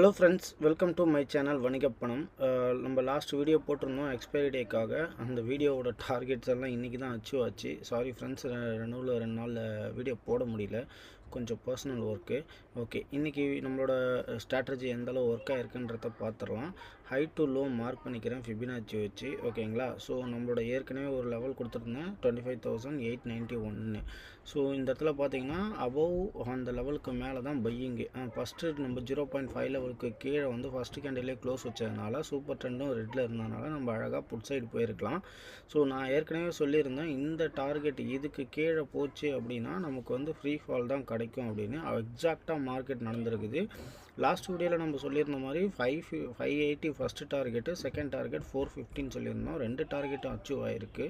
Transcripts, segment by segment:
Hello friends, welcome to my channel வணிகப்பணம். நம்ம last video போட்டிருந்தோம் எக்ஸ்பைரி டேக்காக. அந்த வீடியோவோட டார்கெட்ஸ் எல்லாம் இன்றைக்கி தான் அச்சீவ் ஆச்சு. சாரி ஃப்ரெண்ட்ஸ், 2 நாளில் வீடியோ போட முடியல, கொஞ்சம் பர்சனல் ஒர்க்கு. ஓகே, இன்றைக்கி நம்மளோட ஸ்ட்ராட்டஜி எந்தளவு ஒர்க் ஆகிருக்குன்றத பார்த்துடலாம். ஹை டு லோ மார்க் பண்ணிக்கிறேன் ஃபிபினாச்சி வச்சு. ஓகேங்களா? ஸோ நம்மளோட ஏற்கனவே ஒரு லெவல் கொடுத்துருந்தேன் 25,891. ஸோ இந்த இடத்துல பார்த்தீங்கன்னா அபவ் அந்த லெவலுக்கு மேலே தான் பையிங்கு. ஃபஸ்ட்டு நம்ம 0.5 லெவலுக்கு கீழே வந்து ஃபஸ்ட்டு கேண்டிலே க்ளோஸ் வச்சதுனால சூப்பர் ட்ரெண்டும் ரெட்டில் இருந்ததுனால நம்ம அழகாக புட் சைடு போயிருக்கலாம். ஸோ நான் ஏற்கனவே சொல்லியிருந்தேன், இந்த டார்கெட் இதுக்கு கீழே போச்சு அப்படின்னா நமக்கு வந்து ஃப்ரீ ஃபால் தான் கிடைக்கும் அப்படின்னு. எக்ஸாக்டாக மார்க்கெட் நடந்திருக்குது. லாஸ்ட் வீடியோவில் நம்ம சொல்லியிருந்த மாதிரி 580 ஃபஸ்ட்டு டார்கெட்டு, செகண்ட் டார்கெட் 415 சொல்லியிருந்தோம். 2 டார்கெட்டும் அச்சீவ் ஆகிருக்கு.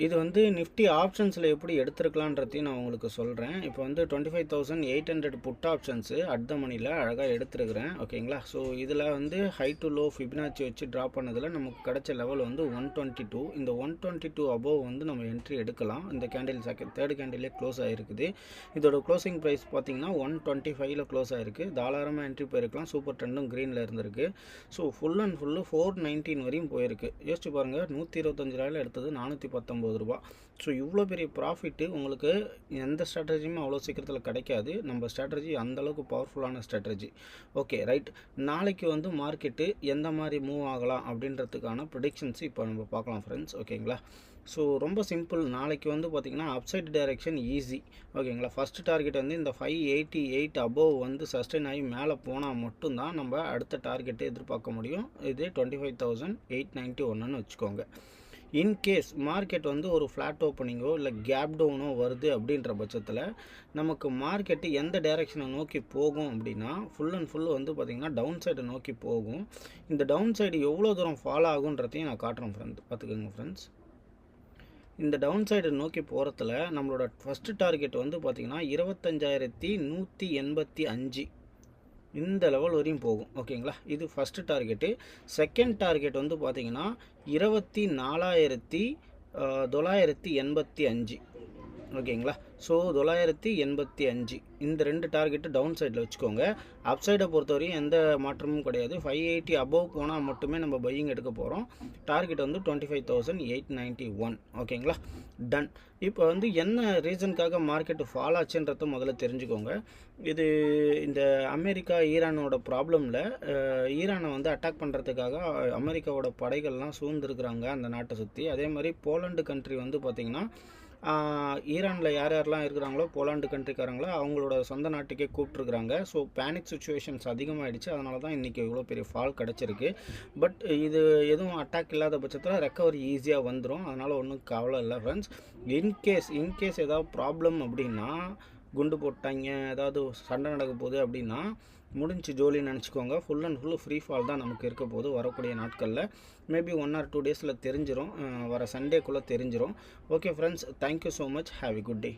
இது வந்து நிஃப்டி ஆப்ஷன்ஸில் எப்படி எடுத்துருக்கலான்றதையும் நான் உங்களுக்கு சொல்கிறேன். இப்போ வந்து 25,800 புட் ஆப்ஷன்ஸு அட் த மணியில் அழகாக எடுத்துருக்கிறேன். ஓகேங்களா? ஸோ இதில் வந்து ஹை டு லோ ஃபிபினாச்சி வச்சு ட்ரா பண்ணதில் நமக்கு கிடைச்ச லெவல் வந்து 122. இந்த 122 அபோவ் வந்து நம்ம என்ட்ரி எடுக்கலாம். இந்த கேண்டில் தேர்ட் கேண்டிலே க்ளோஸ் ஆகிருக்குது. இதோட க்ளோசிங் ப்ரைஸ் பார்த்திங்கன்னா 125ல் க்ளோஸ் ஆகிருக்கு. தாராளமாக என்ட்ரி போயிருக்கலாம். சூப்பர் ட்ரெண்டும் க்ரீனில் இருந்திருக்கு. ஸோ ஃபுல் அண்ட் ஃபுல்லு 419 வரையும் போயிருக்கு. யோசிச்சு பாருங்கள், 125 ரூபாயில் எடுத்தது 419 ரூபா. ஸோ இவ்வளோ பெரிய ப்ராஃபிட்டு உங்களுக்கு எந்த ஸ்ட்ராட்டஜியுமே அவ்வளோ சீக்கிரத்தில் கிடைக்காது. நம்ம ஸ்ட்ராட்டஜி அந்தளவுக்கு பவர்ஃபுல்லான ஸ்ட்ராட்டஜி. Okay, right. நாளைக்கு வந்து மார்க்கெட்டு எந்த மாதிரி மூவ் ஆகலாம் அப்படின்றதுக்கான ப்ரிடிக்ஷன்ஸ் இப்போ நம்ம பார்க்கலாம் ஃப்ரெண்ட்ஸ். ஓகேங்களா? ஸோ ரொம்ப சிம்பிள். நாளைக்கு வந்து பார்த்திங்கன்னா அப்சைட் டைரெக்ஷன் ஈஸி. ஓகேங்களா? ஃபஸ்ட்டு டார்கெட் வந்து இந்த 588 அபோவ் வந்து சஸ்டெயின் ஆகி மேலே போனால் மட்டும்தான் நம்ம அடுத்த டார்கெட்டை எதிர்பார்க்க முடியும். இது 25,891ன்னு வச்சுக்கோங்க. இன்கேஸ் மார்க்கெட் வந்து ஒரு ஃப்ளாட் ஓப்பனிங்கோ இல்லை கேப் டவுனோ வருது அப்படின்ற பட்சத்தில் நமக்கு மார்க்கெட்டு எந்த டைரெக்ஷனை நோக்கி போகும் அப்படின்னா ஃபுல் அண்ட் ஃபுல் வந்து பார்த்திங்கன்னா டவுன் சைடை நோக்கி போகும். இந்த டவுன் சைடு எவ்வளோ தூரம் ஃபாலோ ஆகுன்றதையும் நான் காட்டுறேன் பார்த்துக்கோங்க ஃப்ரெண்ட்ஸ். இந்த டவுன் சைடு நோக்கி போகிறதுல நம்மளோட ஃபஸ்ட்டு டார்கெட் வந்து பார்த்திங்கன்னா 25,185 இந்த லெவல் வரையும் போகும். ஓகேங்களா? இது ஃபஸ்ட்டு டார்கெட்டு. செகண்ட் டார்கெட் வந்து பார்த்திங்கன்னா 24,985. ஓகேங்களா? ஸோ 985 இந்த 2 டார்கெட்டு டவுன் சைடில் வச்சுக்கோங்க. அப் சைடை பொறுத்தவரையும் எந்த மாற்றமும் கிடையாது. 580 அபோவ் போனால் மட்டுமே நம்ம பையிங் எடுக்க போகிறோம். டார்கெட் வந்து 25,891. ஓகேங்களா? டன். இப்போ வந்து என்ன ரீசனுக்காக மார்க்கெட்டு ஃபால் ஆச்சுன்றத முதல்ல தெரிஞ்சுக்கோங்க. இது இந்த அமெரிக்கா ஈரானோட ப்ராப்ளமில் ஈரானை வந்து அட்டாக் பண்ணுறதுக்காக அமெரிக்காவோட படைகள்லாம் சூழ்ந்துருக்குறாங்க அந்த நாட்டை சுற்றி. அதே மாதிரி போலண்டு கண்ட்ரி வந்து பார்த்திங்கன்னா ஈரானில் யார் யாரெல்லாம் இருக்கிறாங்களோ போலாண்டு கண்ட்ரிக்காரங்களோ அவங்களோட சொந்த நாட்டுக்கே கூப்பிட்ருக்குறாங்க. ஸோ பேனிக் சுச்சுவேஷன்ஸ் அதிகமாகிடுச்சு. அதனால தான் இன்றைக்கி இவ்வளோ பெரிய ஃபால் கிடச்சிருக்கு. பட் இது எதுவும் அட்டாக் இல்லாத பட்சத்தில் ரெக்கவரி ஈஸியாக வந்துடும். அதனால் ஒன்றும் கவலை இல்லை ஃப்ரெண்ட்ஸ். இன்கேஸ் ஏதாவது ப்ராப்ளம் அப்படின்னா, குண்டு போட்டாங்க, ஏதாவது சண்டை நடக்க போகுது அப்படின்னா முடிஞ்சு ஜோலின்னு நினச்சிக்கோங்க. Full and full free fall தான் நமக்கு இருக்க போது வரக்கூடிய நாட்களில். மேபி 1 or 2 டேஸில் தெரிஞ்சிடும். வர சண்டேக்குள்ளே தெரிஞ்சிடும். Okay friends, thank you so much. Have a good day.